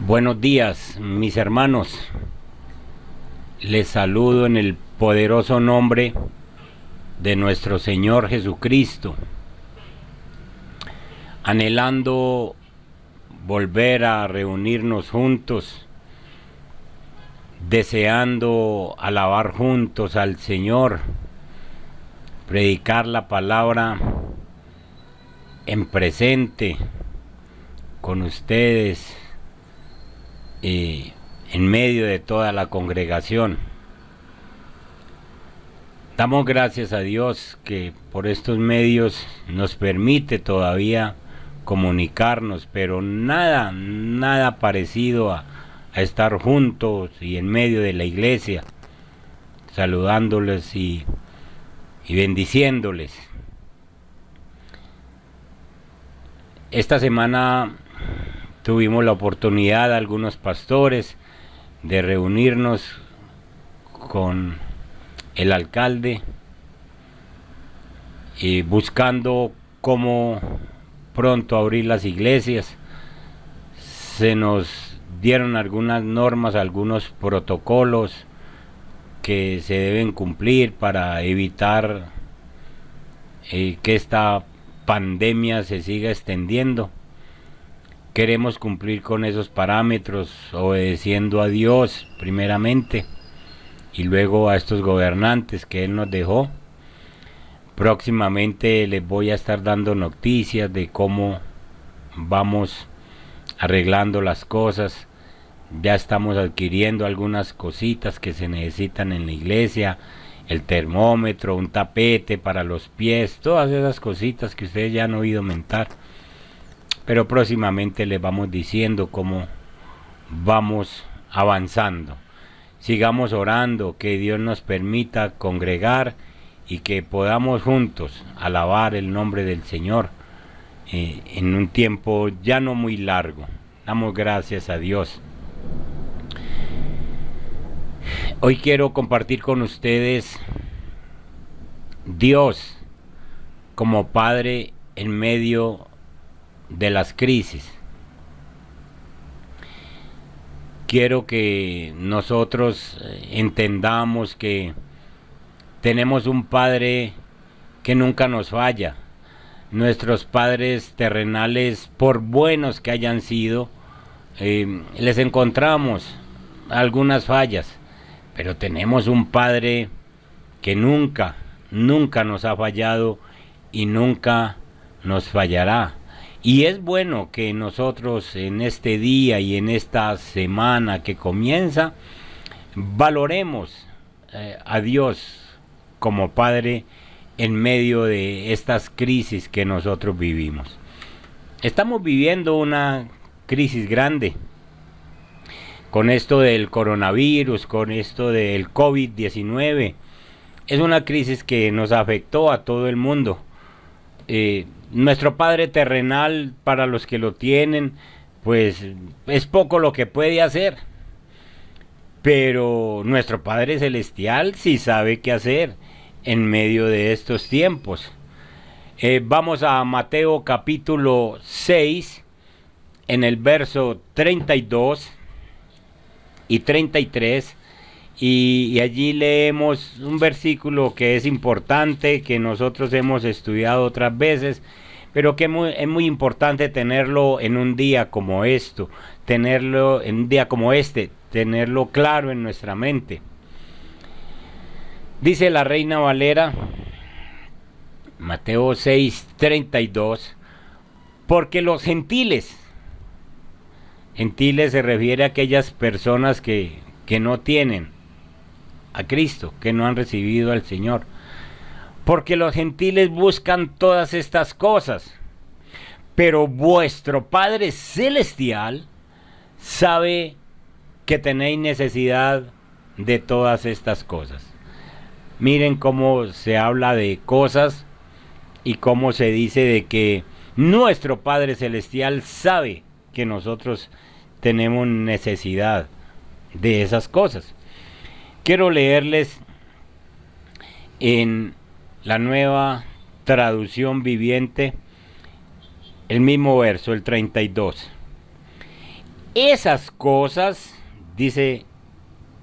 Buenos días, mis hermanos. Les saludo en el poderoso nombre de nuestro Señor Jesucristo, anhelando volver a reunirnos juntos, deseando alabar juntos al Señor, predicar la palabra en presente con ustedes, en medio de toda la congregación. Damos gracias a Dios que por estos medios nos permite todavía comunicarnos, pero nada parecido a estar juntos y en medio de la iglesia, saludándoles y bendiciéndoles. Esta semana tuvimos la oportunidad, algunos pastores, de reunirnos con el alcalde y buscando cómo pronto abrir las iglesias. Se nos dieron algunas normas, algunos protocolos que se deben cumplir para evitar que esta pandemia se siga extendiendo. Queremos cumplir con esos parámetros, obedeciendo a Dios primeramente y luego a estos gobernantes que Él nos dejó. Próximamente les voy a estar dando noticias de cómo vamos arreglando las cosas. Ya estamos adquiriendo algunas cositas que se necesitan en la iglesia, el termómetro, un tapete para los pies, todas esas cositas que ustedes ya han oído mentar. Pero próximamente les vamos diciendo cómo vamos avanzando. Sigamos orando, que Dios nos permita congregar y que podamos juntos alabar el nombre del Señor en un tiempo ya no muy largo. Damos gracias a Dios. Hoy quiero compartir con ustedes Dios como Padre en medio de las crisis. Quiero que nosotros entendamos que tenemos un Padre que nunca nos falla. Nuestros padres terrenales, por buenos que hayan sido, les encontramos algunas fallas, pero tenemos un Padre que nunca nos ha fallado y nunca nos fallará. Y es bueno que nosotros en este día y en esta semana que comienza, valoremos a Dios como Padre en medio de estas crisis que nosotros vivimos. Estamos viviendo una crisis grande con esto del coronavirus, con esto del COVID-19. Es una crisis que nos afectó a todo el mundo. Nuestro Padre terrenal, para los que lo tienen, pues es poco lo que puede hacer. Pero nuestro Padre celestial sí sabe qué hacer en medio de estos tiempos. Vamos a Mateo capítulo 6, en el verso 32 y 33. Y allí leemos un versículo que es importante, que nosotros hemos estudiado otras veces, pero que es muy importante tenerlo en un día como esto, tenerlo en un día como este, tenerlo claro en nuestra mente. Dice la Reina Valera, Mateo 6:32, porque los gentiles se refiere a aquellas personas que no tienen a Cristo, que no han recibido al Señor, porque los gentiles buscan todas estas cosas, pero vuestro Padre Celestial sabe que tenéis necesidad de todas estas cosas. Miren cómo se habla de cosas y cómo se dice de que nuestro Padre Celestial sabe que nosotros tenemos necesidad de esas cosas. Quiero leerles en la Nueva Traducción Viviente el mismo verso, el 32. Esas cosas, dice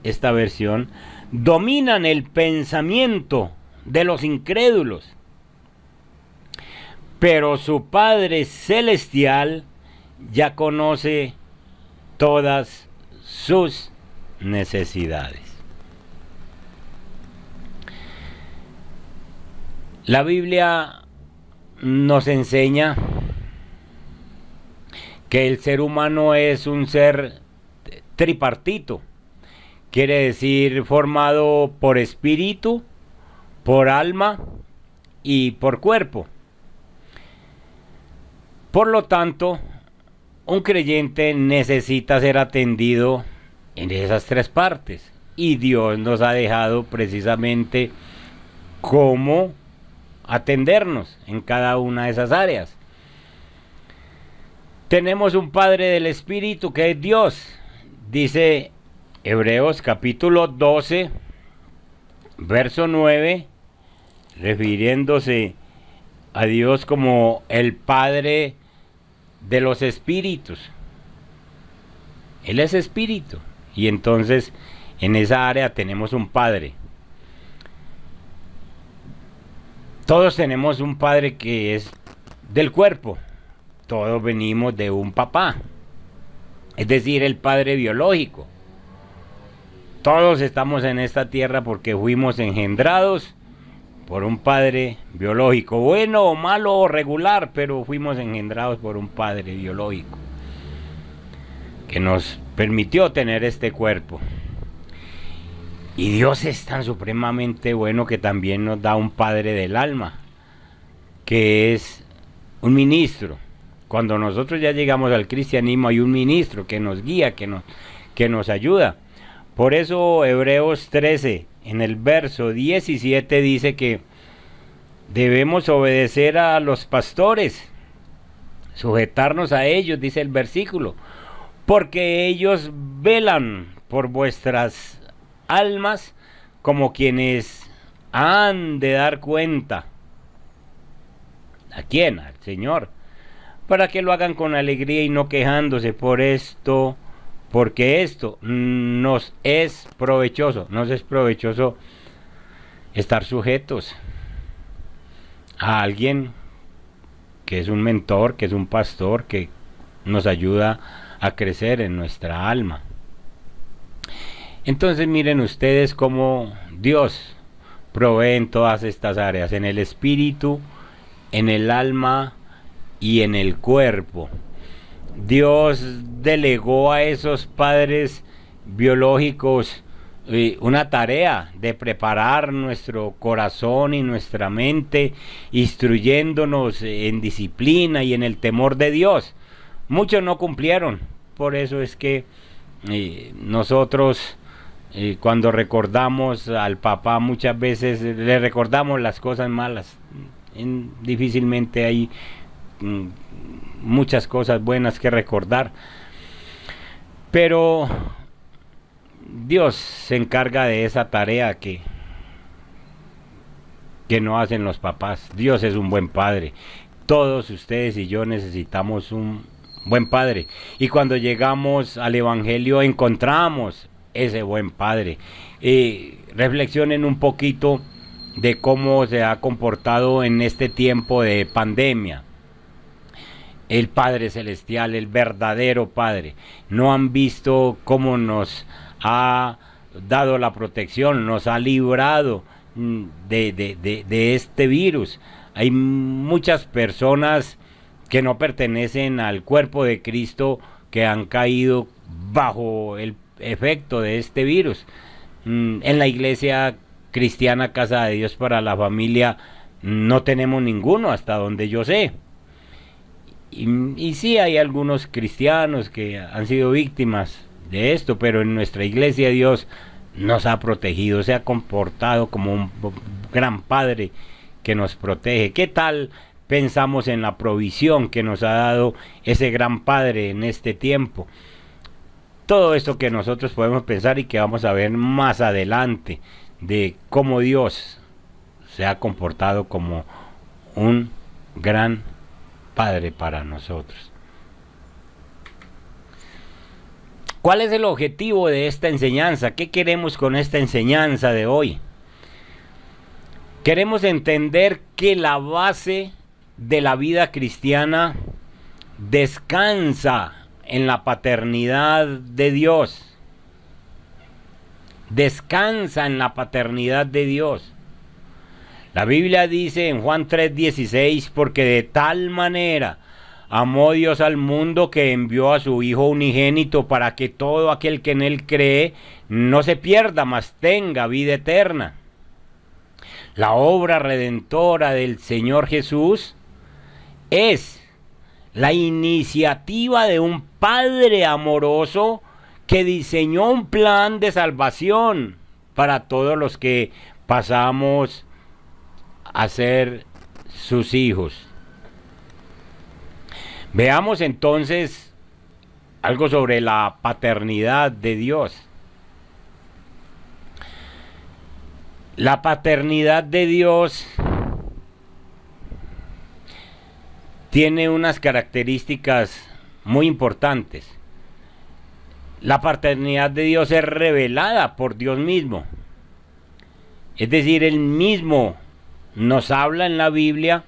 esta versión, dominan el pensamiento de los incrédulos. Pero su Padre Celestial ya conoce todas sus necesidades. La Biblia nos enseña que el ser humano es un ser tripartito, quiere decir formado por espíritu, por alma y por cuerpo. Por lo tanto, un creyente necesita ser atendido en esas tres partes, y Dios nos ha dejado precisamente cómo atendernos en cada una de esas áreas. Tenemos un Padre del Espíritu que es Dios. Dice Hebreos capítulo 12, verso 9, refiriéndose a Dios como el Padre de los espíritus. Él es espíritu, y entonces en esa área tenemos un Padre. Todos tenemos un Padre que es del cuerpo. Todos venimos de un papá, es decir, el Padre biológico. Todos estamos en esta tierra porque fuimos engendrados por un Padre biológico, bueno o malo o regular, pero fuimos engendrados por un Padre biológico que nos permitió tener este cuerpo. Y Dios es tan supremamente bueno que también nos da un Padre del alma, que es un ministro. Cuando nosotros ya llegamos al cristianismo hay un ministro que nos guía, que nos ayuda. Por eso Hebreos 13, en el verso 17, dice que debemos obedecer a los pastores, sujetarnos a ellos, dice el versículo, porque ellos velan por vuestras almas como quienes han de dar cuenta. ¿A quién? Al Señor. Para que lo hagan con alegría y no quejándose por esto, porque esto nos es provechoso. Nos es provechoso estar sujetos a alguien que es un mentor, que es un pastor, que nos ayuda a crecer en nuestra alma. Entonces miren ustedes cómo Dios provee en todas estas áreas, en el espíritu, en el alma y en el cuerpo. Dios delegó a esos padres biológicos una tarea de preparar nuestro corazón y nuestra mente, instruyéndonos en disciplina y en el temor de Dios. Muchos no cumplieron, por eso es que nosotros cuando recordamos al papá muchas veces le recordamos las cosas malas. Difícilmente hay muchas cosas buenas que recordar, pero Dios se encarga de esa tarea que no hacen los papás. Dios es un buen padre. Todos ustedes y yo necesitamos un buen padre, y cuando llegamos al evangelio encontramos ese buen padre. Reflexionen un poquito de cómo se ha comportado en este tiempo de pandemia el Padre Celestial, el verdadero Padre. No han visto cómo nos ha dado la protección, nos ha librado de este virus. Hay muchas personas que no pertenecen al cuerpo de Cristo que han caído bajo el efecto de este virus. En la iglesia cristiana Casa de Dios para la Familia no tenemos ninguno hasta donde yo sé. Y sí hay algunos cristianos que han sido víctimas de esto, pero en nuestra iglesia Dios nos ha protegido, se ha comportado como un gran Padre que nos protege. ¿Qué tal pensamos en la provisión que nos ha dado ese gran Padre en este tiempo? Todo esto que nosotros podemos pensar y que vamos a ver más adelante, de cómo Dios se ha comportado como un gran Padre para nosotros. ¿Cuál es el objetivo de esta enseñanza? ¿Qué queremos con esta enseñanza de hoy? Queremos entender que la base de la vida cristiana descansa en la paternidad de Dios. Descansa en la paternidad de Dios. La Biblia dice en Juan 3:16, porque de tal manera amó Dios al mundo que envió a su Hijo unigénito para que todo aquel que en él cree no se pierda, mas tenga vida eterna. La obra redentora del Señor Jesús es la iniciativa de un Padre amoroso que diseñó un plan de salvación para todos los que pasamos a ser sus hijos. Veamos entonces algo sobre la paternidad de Dios. La paternidad de Dios tiene unas características muy importantes. La paternidad de Dios es revelada por Dios mismo. Es decir, Él mismo nos habla en la Biblia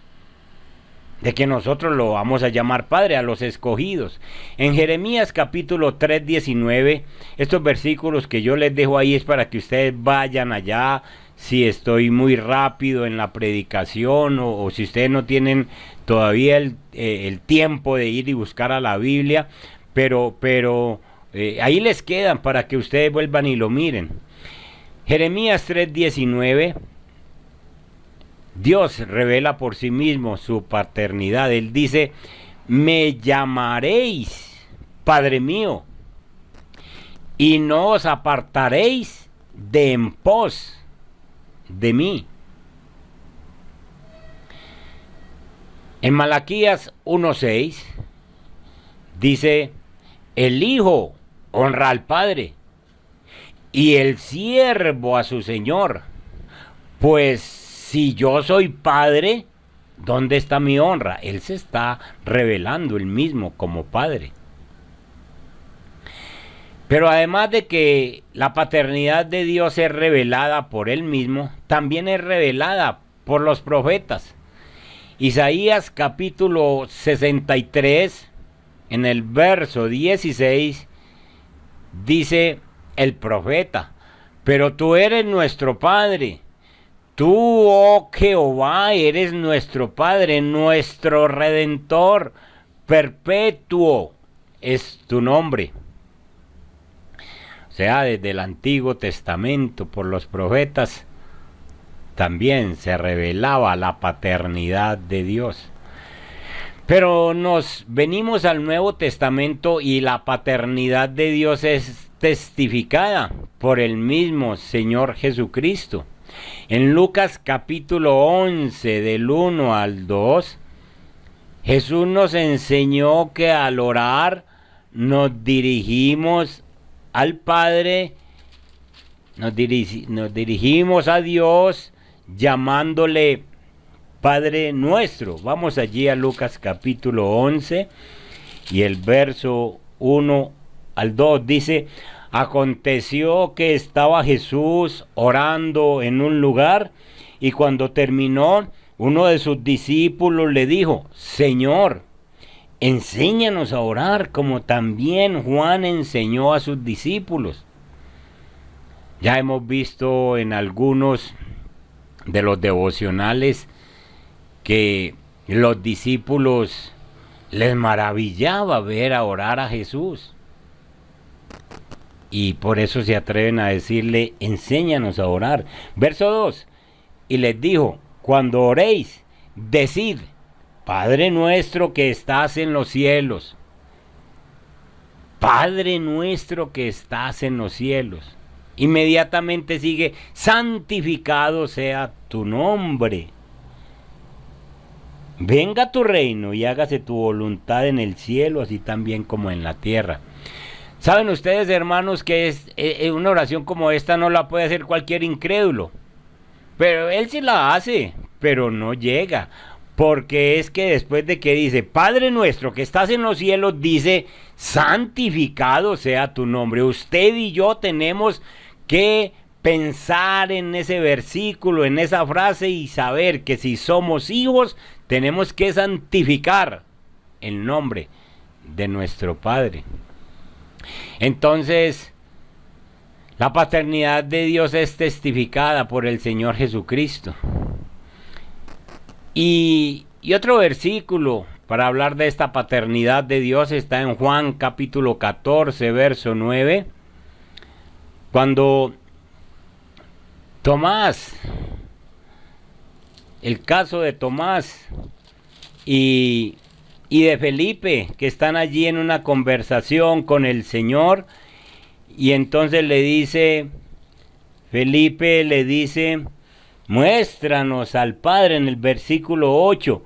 de que nosotros lo vamos a llamar Padre a los escogidos. En Jeremías capítulo 3:19, estos versículos que yo les dejo ahí es para que ustedes vayan allá. Si estoy muy rápido en la predicación o si ustedes no tienen todavía el tiempo de ir y buscar a la Biblia, pero ahí les quedan para que ustedes vuelvan y lo miren. Jeremías 3:19, Dios revela por sí mismo su paternidad. Él dice: me llamaréis Padre mío, y no os apartaréis de en pos de mí. En Malaquías 1:6 dice: el Hijo honra al Padre y el siervo a su Señor. Pues si yo soy Padre, ¿dónde está mi honra? Él se está revelando él mismo como Padre. Pero además de que la paternidad de Dios es revelada por Él mismo, también es revelada por los profetas. Isaías capítulo 63, en el verso 16, dice el profeta: pero tú eres nuestro Padre, tú, oh Jehová, eres nuestro Padre, nuestro Redentor, perpetuo es tu nombre. O sea, desde el Antiguo Testamento, por los profetas, también se revelaba la paternidad de Dios. Pero nos venimos al Nuevo Testamento y la paternidad de Dios es testificada por el mismo Señor Jesucristo. En Lucas capítulo 11, del 1 al 2, Jesús nos enseñó que al orar nos dirigimos al Padre, nos dirigimos a Dios llamándole Padre nuestro. Vamos allí a Lucas capítulo 11 y el verso 1 al 2 dice: aconteció que estaba Jesús orando en un lugar, y cuando terminó, uno de sus discípulos le dijo: Señor, enséñanos a orar como también Juan enseñó a sus discípulos. Ya hemos visto en algunos de los devocionales que los discípulos les maravillaba ver a orar a Jesús. Y por eso se atreven a decirle: enséñanos a orar. Verso 2, y les dijo: cuando oréis, decid: Padre nuestro que estás en los cielos. Padre nuestro que estás en los cielos. Inmediatamente sigue: santificado sea tu nombre. Venga tu reino y hágase tu voluntad en el cielo, así también como en la tierra. Saben ustedes, hermanos, que una oración como esta no la puede hacer cualquier incrédulo. Pero él sí la hace, pero no llega. Porque es que después de que dice, Padre nuestro que estás en los cielos, dice, santificado sea tu nombre. Usted y yo tenemos que pensar en ese versículo, en esa frase y saber que si somos hijos, tenemos que santificar el nombre de nuestro Padre. Entonces, la paternidad de Dios es testificada por el Señor Jesucristo. Y otro versículo para hablar de esta paternidad de Dios está en Juan capítulo 14, verso 9, cuando Tomás, el caso de Tomás y de Felipe, que están allí en una conversación con el Señor, y entonces le dice, Felipe le dice, muéstranos al Padre, en el versículo 8.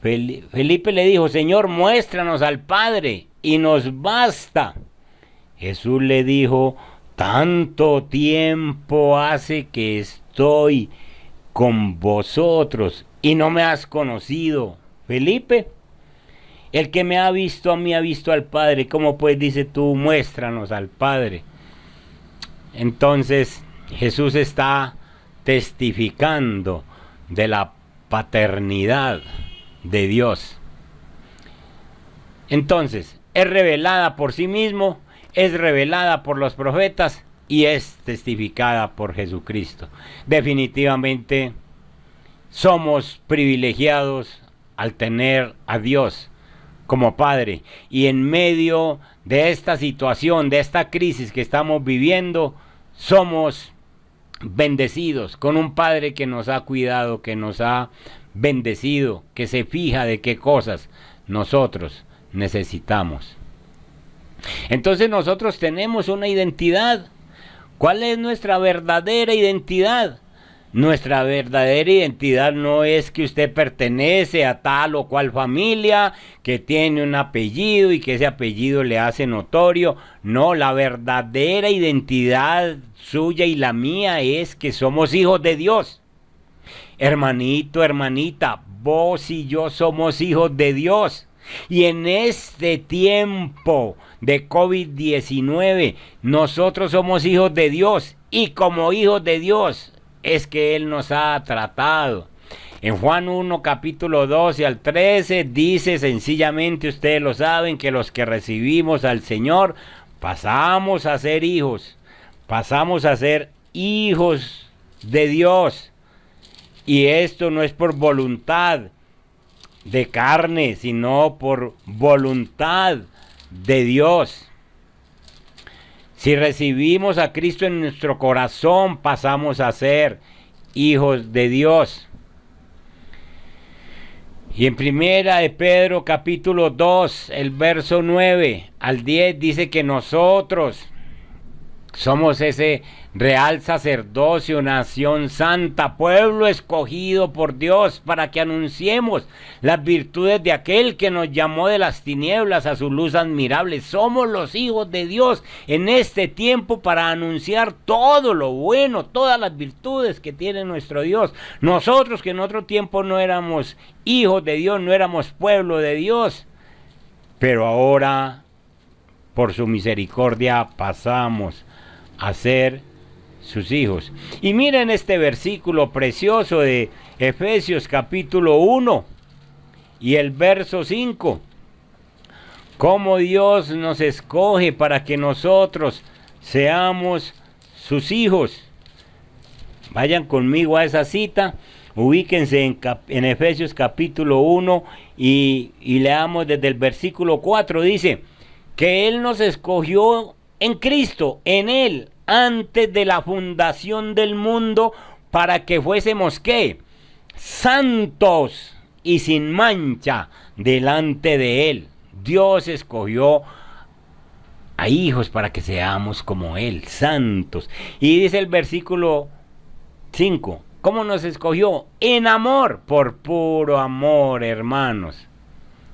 Felipe le dijo, Señor, muéstranos al Padre y nos basta. Jesús le dijo, tanto tiempo hace que estoy con vosotros y no me has conocido, Felipe. El que me ha visto a mí ha visto al Padre. ¿Cómo pues dice tú, muéstranos al Padre? Entonces Jesús está testificando de la paternidad de Dios. Entonces, es revelada por sí mismo, es revelada por los profetas y es testificada por Jesucristo. Definitivamente somos privilegiados al tener a Dios como Padre, y en medio de esta situación, de esta crisis que estamos viviendo, somos bendecidos con un Padre que nos ha cuidado, que nos ha bendecido, que se fija de qué cosas nosotros necesitamos. Entonces nosotros tenemos una identidad. ¿Cuál es nuestra verdadera identidad? Nuestra verdadera identidad no es que usted pertenece a tal o cual familia, que tiene un apellido y que ese apellido le hace notorio. No, la verdadera identidad suya y la mía es que somos hijos de Dios. Hermanito, hermanita, vos y yo somos hijos de Dios. Y en este tiempo de COVID-19, nosotros somos hijos de Dios. Y como hijos de Dios es que Él nos ha tratado. En Juan 1, capítulo 12 al 13, dice sencillamente, ustedes lo saben, que los que recibimos al Señor, pasamos a ser hijos. Pasamos a ser hijos de Dios. Y esto no es por voluntad de carne, sino por voluntad de Dios. Si recibimos a Cristo en nuestro corazón, pasamos a ser hijos de Dios. Y en primera de Pedro capítulo 2, el verso 9 al 10 dice que nosotros somos ese real sacerdocio, nación santa, pueblo escogido por Dios para que anunciemos las virtudes de aquel que nos llamó de las tinieblas a su luz admirable. Somos los hijos de Dios en este tiempo para anunciar todo lo bueno, todas las virtudes que tiene nuestro Dios. Nosotros que en otro tiempo no éramos hijos de Dios, no éramos pueblo de Dios, pero ahora por su misericordia pasamos a ser sus hijos. Y miren este versículo precioso de Efesios capítulo 1 y el verso 5. Cómo Dios nos escoge para que nosotros seamos sus hijos. Vayan conmigo a esa cita, ubíquense en Efesios capítulo 1 y leamos desde el versículo 4. Dice que Él nos escogió en Cristo, en Él, antes de la fundación del mundo, para que fuésemos, ¿qué? Santos y sin mancha delante de Él. Dios escogió a hijos para que seamos como Él, santos. Y dice el versículo 5, ¿cómo nos escogió? En amor, por puro amor, hermanos.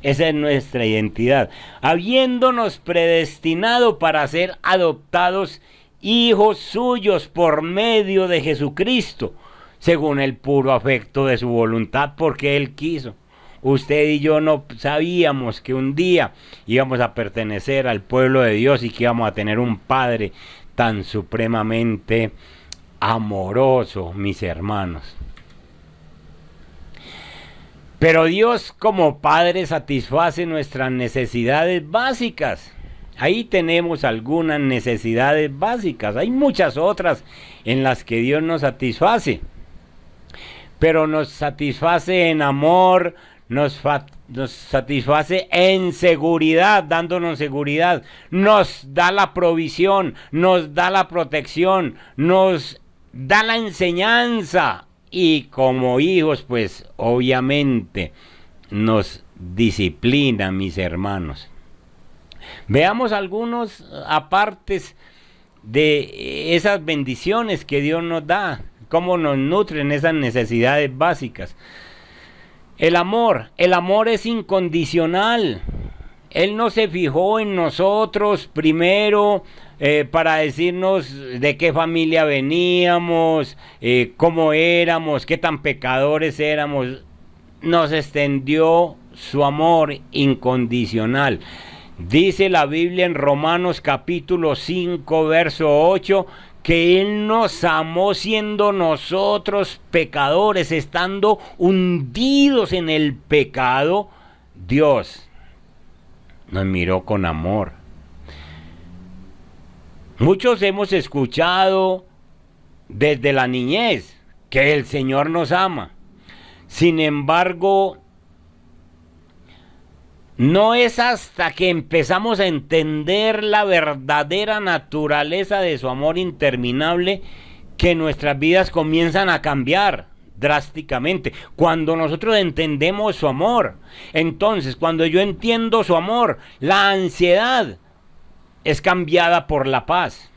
Esa es nuestra identidad, habiéndonos predestinado para ser adoptados hijos suyos por medio de Jesucristo, según el puro afecto de su voluntad, porque Él quiso. usted y yo no sabíamos que un día íbamos a pertenecer al pueblo de Dios y que íbamos a tener un Padre tan supremamente amoroso, mis hermanos. Pero Dios como Padre satisface nuestras necesidades básicas. Ahí tenemos algunas necesidades básicas. Hay muchas otras en las que Dios nos satisface. Pero nos satisface en amor, nos satisface en seguridad, dándonos seguridad. Nos da la provisión, nos da la protección, nos da la enseñanza. Y como hijos, pues obviamente nos disciplina, mis hermanos. Veamos algunos apartes de esas bendiciones que Dios nos da, cómo nos nutren esas necesidades básicas. El amor es incondicional. Él no se fijó en nosotros primero para decirnos de qué familia veníamos, cómo éramos, qué tan pecadores éramos. Nos extendió su amor incondicional. Dice la Biblia en Romanos capítulo 5, verso 8, que Él nos amó siendo nosotros pecadores, estando hundidos en el pecado. Dios nos miró con amor. Muchos hemos escuchado desde la niñez que el Señor nos ama. Sin embargo, no es hasta que empezamos a entender la verdadera naturaleza de su amor interminable que nuestras vidas comienzan a cambiar drásticamente. Cuando nosotros entendemos su amor, entonces cuando yo entiendo su amor, la ansiedad es cambiada por la paz.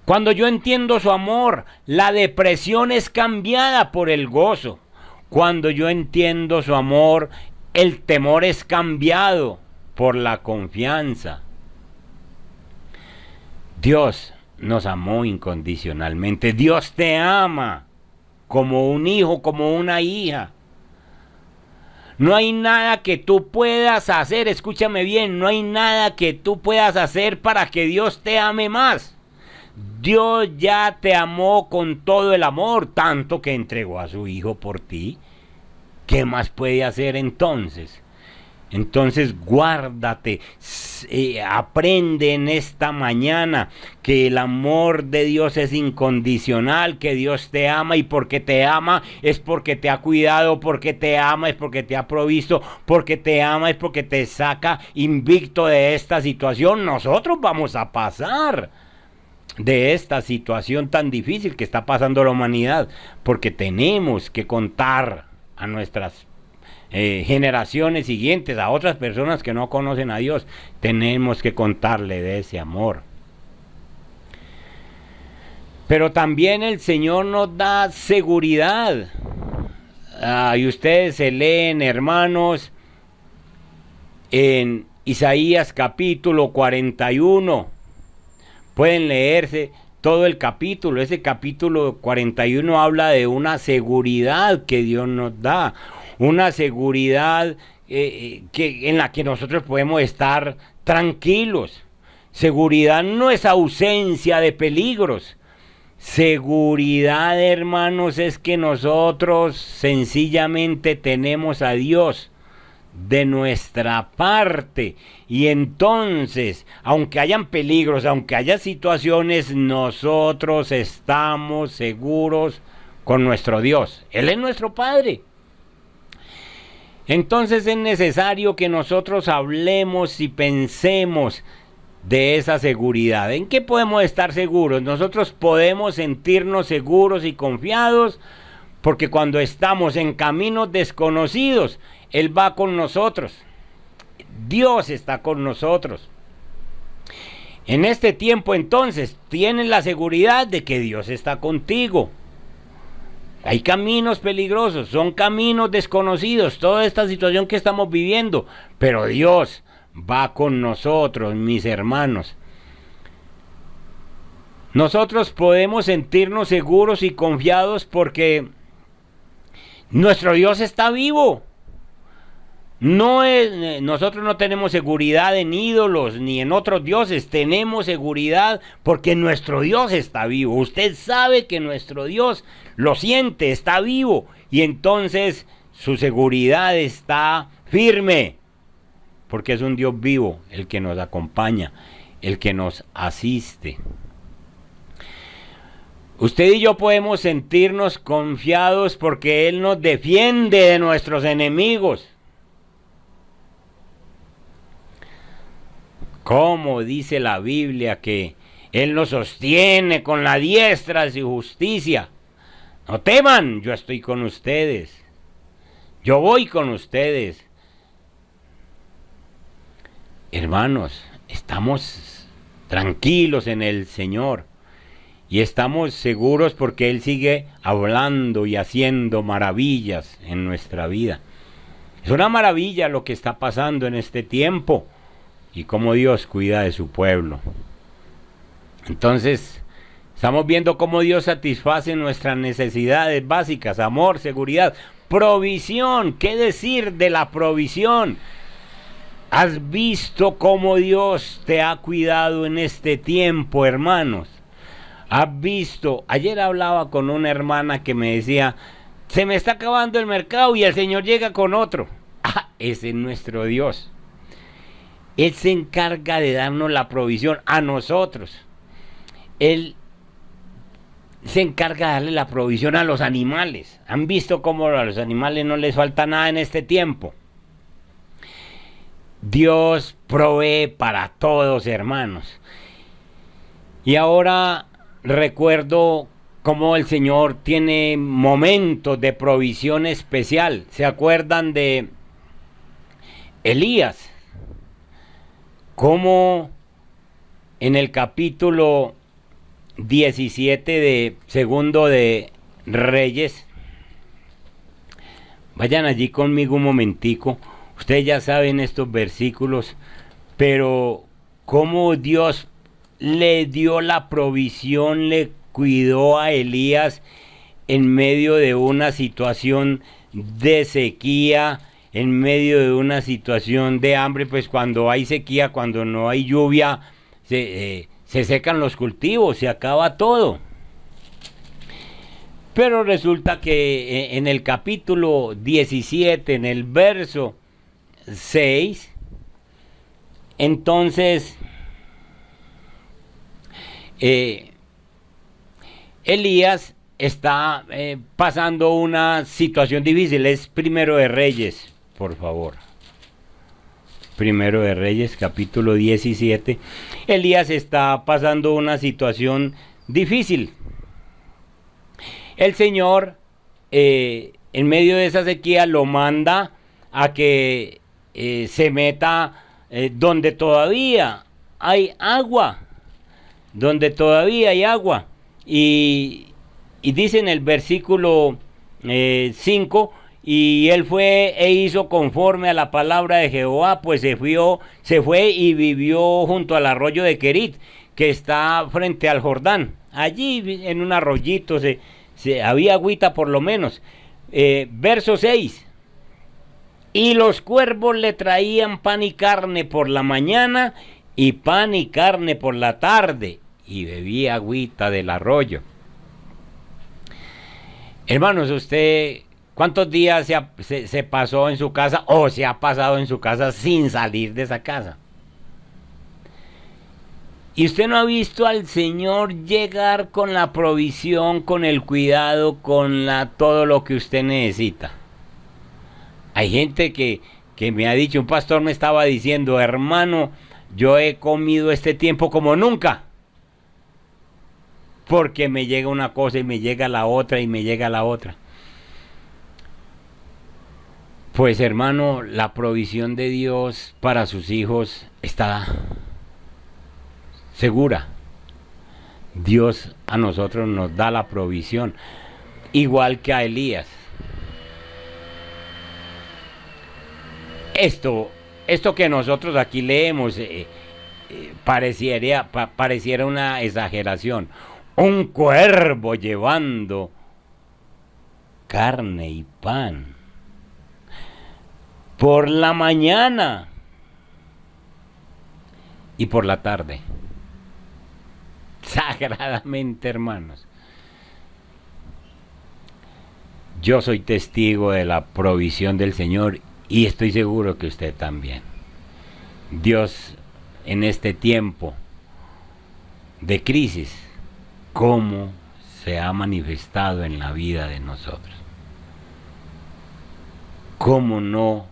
Cuando yo entiendo su amor, la depresión es cambiada por el gozo. Cuando yo entiendo su amor, el temor es cambiado por la confianza. Dios nos amó incondicionalmente. Dios te ama como un hijo, como una hija. No hay nada que tú puedas hacer, escúchame bien, no hay nada que tú puedas hacer para que Dios te ame más. Dios ya te amó con todo el amor, tanto que entregó a su hijo por ti. ¿Qué más puede hacer entonces? Entonces guárdate, aprende en esta mañana que el amor de Dios es incondicional, que Dios te ama y porque te ama es porque te ha cuidado, porque te ama es porque te ha provisto, porque te ama es porque te saca invicto de esta situación. Nosotros vamos a pasar de esta situación tan difícil que está pasando la humanidad, porque tenemos que contar a nuestras generaciones siguientes, a otras personas que no conocen a Dios, tenemos que contarle de ese amor. Pero también el Señor nos da seguridad. Y ustedes se leen, hermanos, en Isaías capítulo 41. Pueden leerse todo el capítulo. Ese capítulo 41 habla de una seguridad que Dios nos da. Una seguridad en la que nosotros podemos estar tranquilos. Seguridad no es ausencia de peligros. Seguridad, hermanos, es que nosotros sencillamente tenemos a Dios de nuestra parte. Y entonces, aunque hayan peligros, aunque haya situaciones, nosotros estamos seguros con nuestro Dios. Él es nuestro Padre. Entonces es necesario que nosotros hablemos y pensemos de esa seguridad. ¿En qué podemos estar seguros? Nosotros podemos sentirnos seguros y confiados porque cuando estamos en caminos desconocidos, Él va con nosotros. Dios está con nosotros. En este tiempo entonces tienes la seguridad de que Dios está contigo. Hay caminos peligrosos, son caminos desconocidos, toda esta situación que estamos viviendo, pero Dios va con nosotros, mis hermanos. Nosotros podemos sentirnos seguros y confiados porque nuestro Dios está vivo. Nosotros no tenemos seguridad en ídolos ni en otros dioses, tenemos seguridad porque nuestro Dios está vivo. Usted sabe que nuestro Dios lo siente, está vivo, y entonces su seguridad está firme, porque es un Dios vivo el que nos acompaña, el que nos asiste. Usted y yo podemos sentirnos confiados porque Él nos defiende de nuestros enemigos. Como dice la Biblia que Él nos sostiene con la diestra de su justicia. No teman, yo estoy con ustedes. Yo voy con ustedes. Hermanos, estamos tranquilos en el Señor y estamos seguros porque Él sigue hablando y haciendo maravillas en nuestra vida. Es una maravilla lo que está pasando en este tiempo y cómo Dios cuida de su pueblo. Entonces, estamos viendo cómo Dios satisface nuestras necesidades básicas: amor, seguridad, provisión. ¿Qué decir de la provisión? ¿Has visto cómo Dios te ha cuidado en este tiempo, hermanos? ¿Has visto? Ayer hablaba con una hermana que me decía: se me está acabando el mercado y el Señor llega con otro. Ah, ese es nuestro Dios. Él se encarga de darnos la provisión a nosotros. Él se encarga de darle la provisión a los animales. ¿Han visto cómo a los animales no les falta nada en este tiempo? Dios provee para todos, hermanos. Y ahora recuerdo cómo el Señor tiene momentos de provisión especial. ¿Se acuerdan de Elías? Cómo en el capítulo 17 de Segundo de Reyes, vayan allí conmigo un momentico. Ustedes ya saben estos versículos, pero cómo Dios le dio la provisión, le cuidó a Elías en medio de una situación de sequía, en medio de una situación de hambre. Pues cuando hay sequía, cuando no hay lluvia, se secan los cultivos, se acaba todo. Pero resulta que en el capítulo 17, en el verso 6, entonces Elías está pasando una situación difícil. Es Primero de Reyes, por favor. Primero de Reyes, capítulo 17. Elías está pasando una situación difícil. El Señor, en medio de esa sequía, lo manda a que se meta donde todavía hay agua. Donde todavía hay agua. Y dice en el versículo 5, y él fue e hizo conforme a la palabra de Jehová, pues se fue y vivió junto al arroyo de Querit, que está frente al Jordán. Allí en un arroyito había agüita por lo menos. Verso 6. Y los cuervos le traían pan y carne por la mañana y pan y carne por la tarde, y bebía agüita del arroyo. Hermanos, usted, ¿cuántos días se pasó en su casa o se ha pasado en su casa sin salir de esa casa? Y usted no ha visto al Señor llegar con la provisión, con el cuidado, con todo lo que usted necesita. Hay gente que me ha dicho, un pastor me estaba diciendo: hermano, yo he comido este tiempo como nunca, porque me llega una cosa y me llega la otra y me llega la otra. Pues hermano, la provisión de Dios para sus hijos está segura. Dios a nosotros nos da la provisión, igual que a Elías. Esto que nosotros aquí leemos pareciera una exageración. Un cuervo llevando carne y pan. por la mañana y por la tarde. Sagradamente, hermanos. Yo soy testigo de la provisión del Señor y estoy seguro que usted también. Dios, en este tiempo de crisis, cómo se ha manifestado en la vida de nosotros. ¿Cómo no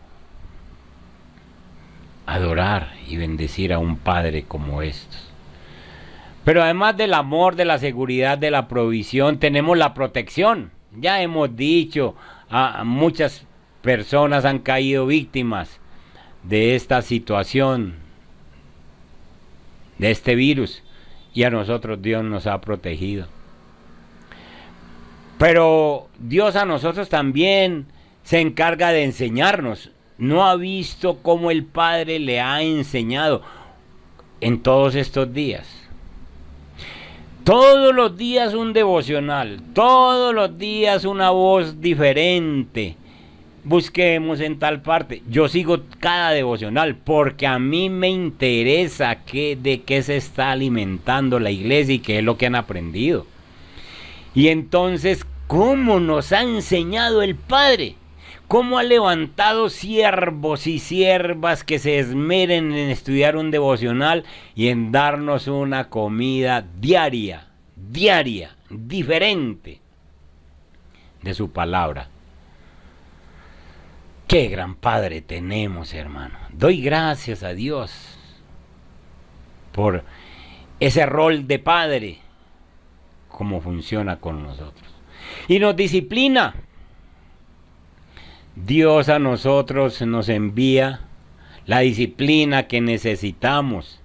adorar y bendecir a un Padre como estos? Pero además del amor, de la seguridad, de la provisión, tenemos la protección. Ya hemos dicho, muchas personas han caído víctimas de esta situación, de este virus, y a nosotros Dios nos ha protegido. Pero Dios a nosotros también se encarga de enseñarnos. ¿No ha visto cómo el Padre le ha enseñado en todos estos días? Todos los días un devocional, todos los días una voz diferente. Busquemos en tal parte. Yo sigo cada devocional porque a mí me interesa de qué se está alimentando la iglesia y qué es lo que han aprendido. Y entonces, ¿cómo nos ha enseñado el Padre? ¿Cómo ha levantado siervos y siervas que se esmeren en estudiar un devocional y en darnos una comida diaria, diferente de su palabra? ¡Qué gran Padre tenemos, hermano! Doy gracias a Dios por ese rol de Padre, cómo funciona con nosotros. Y nos disciplina. Dios a nosotros nos envía la disciplina que necesitamos.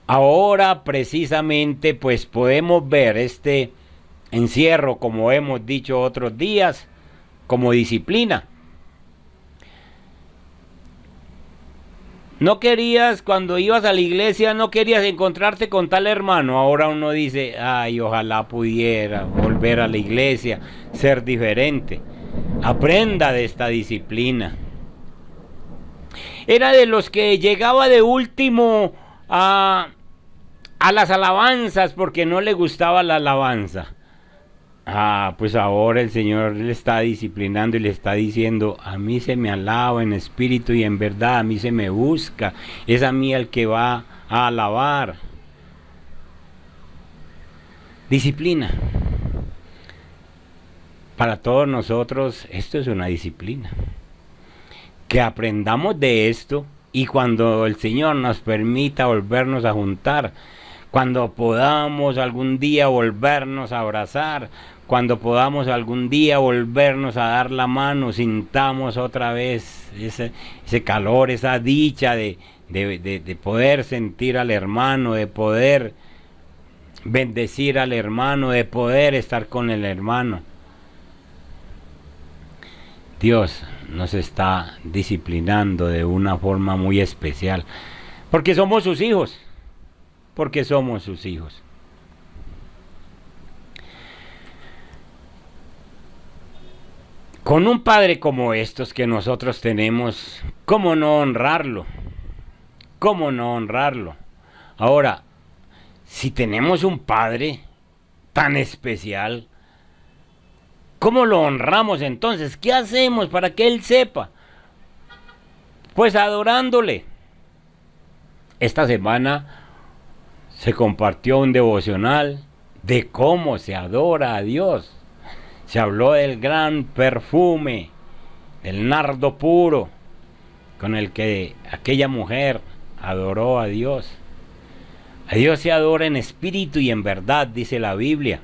Ahora precisamente pues podemos ver este encierro, como hemos dicho otros días, como disciplina. No querías, cuando ibas a la iglesia, no querías encontrarte con tal hermano. Ahora uno dice, ay, ojalá pudiera volver a la iglesia, ser diferente. Aprenda de esta disciplina. Era de los que llegaba de último a las alabanzas porque no le gustaba la alabanza. Pues ahora el Señor le está disciplinando y le está diciendo, a mí se me alaba en espíritu y en verdad, a mí se me busca, es a mí el que va a alabar. Disciplina. Para todos nosotros esto es una disciplina. Que aprendamos de esto y cuando el Señor nos permita volvernos a juntar, cuando podamos algún día volvernos a abrazar, cuando podamos algún día volvernos a dar la mano, sintamos otra vez ese calor, esa dicha de poder sentir al hermano, de poder bendecir al hermano, de poder estar con el hermano. Dios nos está disciplinando de una forma muy especial, porque somos sus hijos, Con un Padre como estos que nosotros tenemos, ¿cómo no honrarlo? ¿Cómo no honrarlo? Ahora, si tenemos un Padre tan especial, ¿cómo lo honramos entonces? ¿Qué hacemos para que Él sepa? Pues adorándole. Esta semana se compartió un devocional de cómo se adora a Dios. Se habló del gran perfume, del nardo puro, con el que aquella mujer adoró a Dios. A Dios se adora en espíritu y en verdad, dice la Biblia.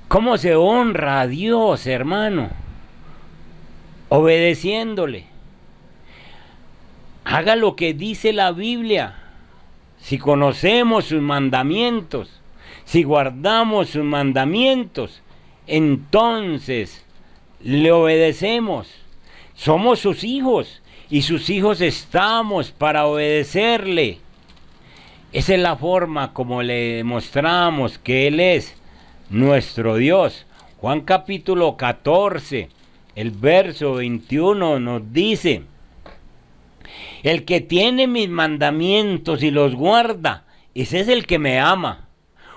¿Cómo se honra a Dios, hermano? Obedeciéndole. Haga lo que dice la Biblia. Si conocemos sus mandamientos, si guardamos sus mandamientos, entonces le obedecemos. Somos sus hijos y sus hijos estamos para obedecerle. Esa es la forma como le demostramos que Él es nuestro Dios. Juan capítulo 14, el verso 21 nos dice: el que tiene mis mandamientos y los guarda, ese es el que me ama.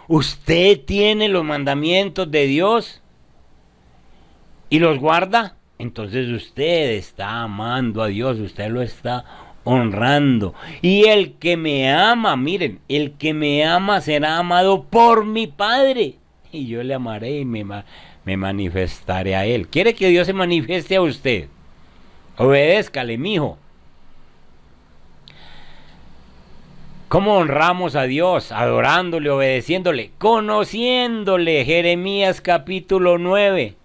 ¿Usted tiene los mandamientos de Dios y los guarda? Entonces usted está amando a Dios, usted lo está honrando. Y el que me ama, miren, el que me ama será amado por mi Padre, y yo le amaré y me manifestaré a él. ¿Quiere que Dios se manifieste a usted? Obedézcale, mijo. ¿Cómo honramos a Dios? Adorándole, obedeciéndole, conociéndole. Jeremías capítulo 9.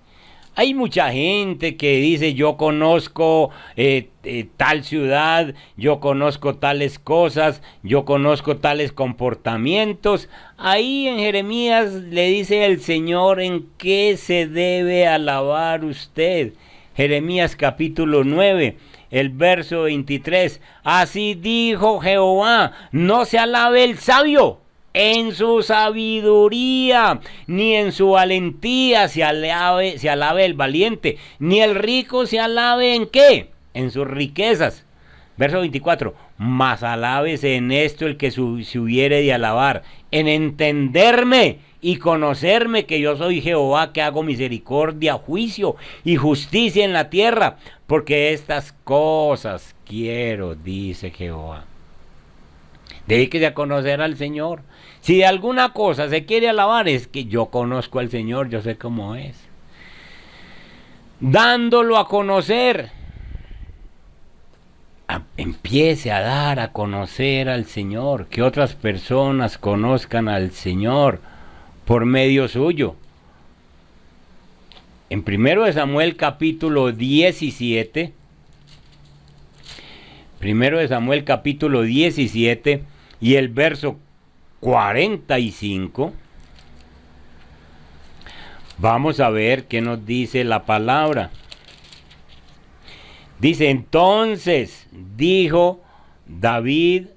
Hay mucha gente que dice: yo conozco tal ciudad, yo conozco tales cosas, yo conozco tales comportamientos. Ahí en Jeremías le dice el Señor en qué se debe alabar usted. Jeremías capítulo 9. El verso 23, así dijo Jehová: no se alabe el sabio en su sabiduría, ni en su valentía se alabe el valiente, ni el rico se alabe en qué, en sus riquezas. Verso 24, mas alábese en esto el que se hubiere de alabar, en entenderme y conocerme, que yo soy Jehová, que hago misericordia, juicio y justicia en la tierra, porque estas cosas quiero, dice Jehová. Dedíquese a conocer al Señor. Si de alguna cosa se quiere alabar, es que yo conozco al Señor, yo sé cómo es. Dándolo a conocer, empiece a dar a conocer al Señor, que otras personas conozcan al Señor por medio suyo. En 1 Samuel capítulo 17, 1 Samuel capítulo 17 y el verso 45, vamos a ver qué nos dice la palabra. Dice: entonces dijo David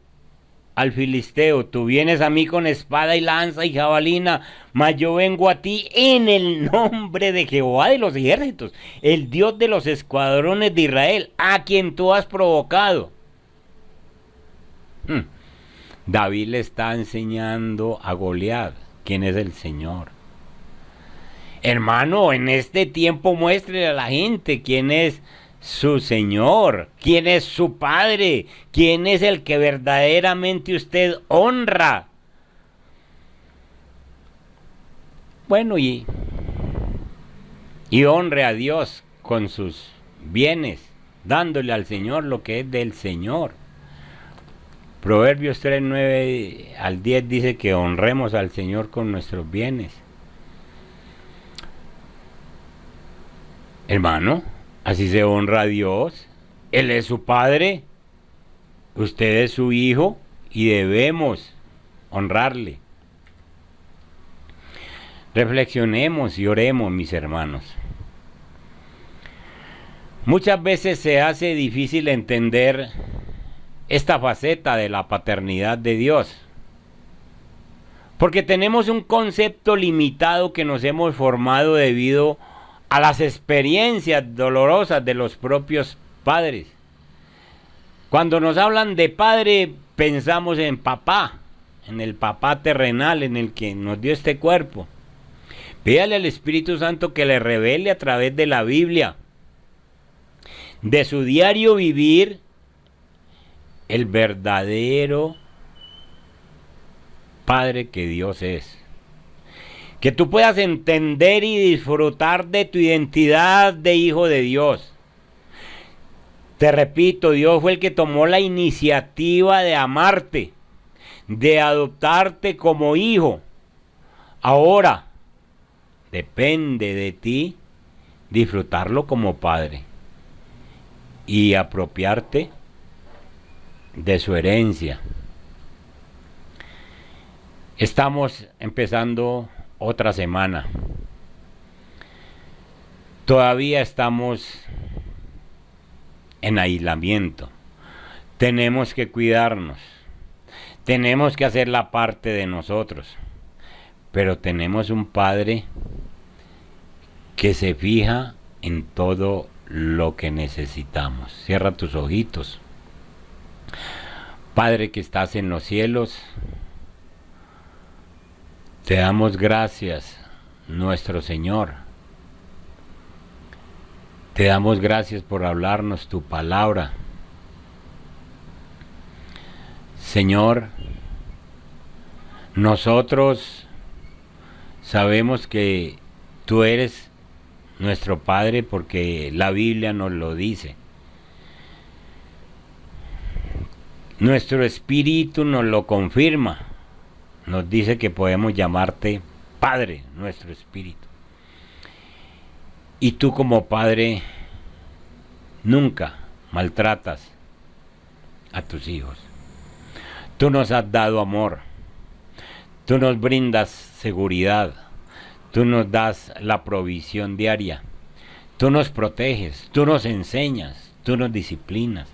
al filisteo: tú vienes a mí con espada y lanza y jabalina, mas yo vengo a ti en el nombre de Jehová de los ejércitos, el Dios de los escuadrones de Israel, a quien tú has provocado. David le está enseñando a Goliat quién es el Señor. Hermano, en este tiempo muéstrele a la gente quién es su Señor, quién es su Padre, quién es el que verdaderamente usted honra. Bueno, y honre a Dios con sus bienes, dándole al Señor lo que es del Señor. Proverbios 3, 9 al 10 dice que honremos al Señor con nuestros bienes. Hermano, así se honra a Dios. Él es su Padre, usted es su Hijo, y debemos honrarle. Reflexionemos y oremos, mis hermanos. Muchas veces se hace difícil entender esta faceta de la paternidad de Dios, porque tenemos un concepto limitado que nos hemos formado debido a las experiencias dolorosas de los propios padres. Cuando nos hablan de padre, pensamos en papá, en el papá terrenal, en el que nos dio este cuerpo. Pídale al Espíritu Santo que le revele a través de la Biblia, de su diario vivir, el verdadero Padre que Dios es. Que tú puedas entender y disfrutar de tu identidad de hijo de Dios. Te repito, Dios fue el que tomó la iniciativa de amarte, de adoptarte como hijo. Ahora, depende de ti disfrutarlo como padre y apropiarte de su herencia. Estamos empezando otra semana. Todavía estamos en aislamiento. Tenemos que cuidarnos. Tenemos que hacer la parte de nosotros. Pero tenemos un Padre que se fija en todo lo que necesitamos. Cierra tus ojitos. Padre que estás en los cielos, te damos gracias, nuestro Señor. Te damos gracias por hablarnos tu palabra. Señor, nosotros sabemos que tú eres nuestro Padre porque la Biblia nos lo dice. Nuestro espíritu nos lo confirma. Nos dice que podemos llamarte Padre, nuestro espíritu. Y tú como Padre nunca maltratas a tus hijos. Tú nos has dado amor. Tú nos brindas seguridad. Tú nos das la provisión diaria. Tú nos proteges. Tú nos enseñas. Tú nos disciplinas.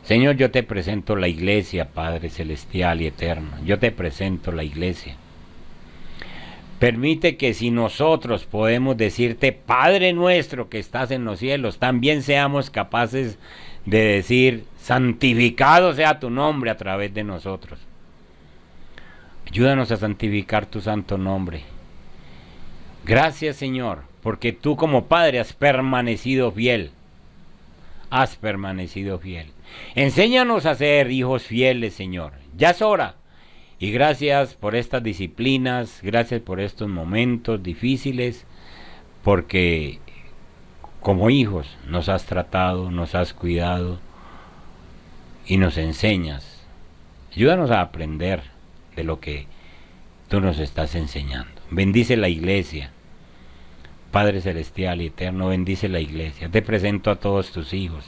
Señor, yo te presento la iglesia, Padre celestial y eterno. Yo te presento la iglesia. Permite que si nosotros podemos decirte, Padre nuestro que estás en los cielos, también seamos capaces de decir, santificado sea tu nombre a través de nosotros. Ayúdanos a santificar tu santo nombre. Gracias, Señor, porque tú como Padre has permanecido fiel. Has permanecido fiel. Enséñanos a ser hijos fieles, Señor. Ya es hora. Y gracias por estas disciplinas, gracias por estos momentos difíciles, porque como hijos nos has tratado, nos has cuidado y nos enseñas. Ayúdanos a aprender de lo que tú nos estás enseñando. Bendice la iglesia. Padre celestial y eterno, bendice la iglesia. Te presento a todos tus hijos,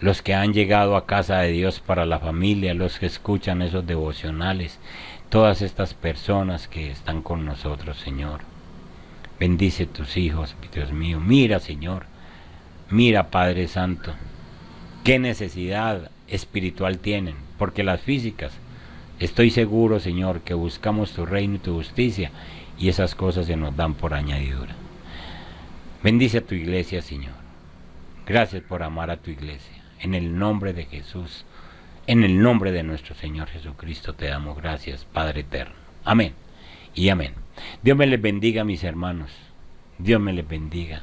los que han llegado a casa de Dios para la familia, los que escuchan esos devocionales, todas estas personas que están con nosotros, Señor. Bendice tus hijos, Dios mío. Mira, Señor, mira, Padre Santo, qué necesidad espiritual tienen, porque las físicas, estoy seguro, Señor, que buscamos tu reino y tu justicia, y esas cosas se nos dan por añadidura. Bendice a tu iglesia, Señor. Gracias por amar a tu iglesia. En el nombre de Jesús, en el nombre de nuestro Señor Jesucristo, te damos gracias, Padre eterno. Amén y amén. Dios me les bendiga, mis hermanos. Dios me les bendiga.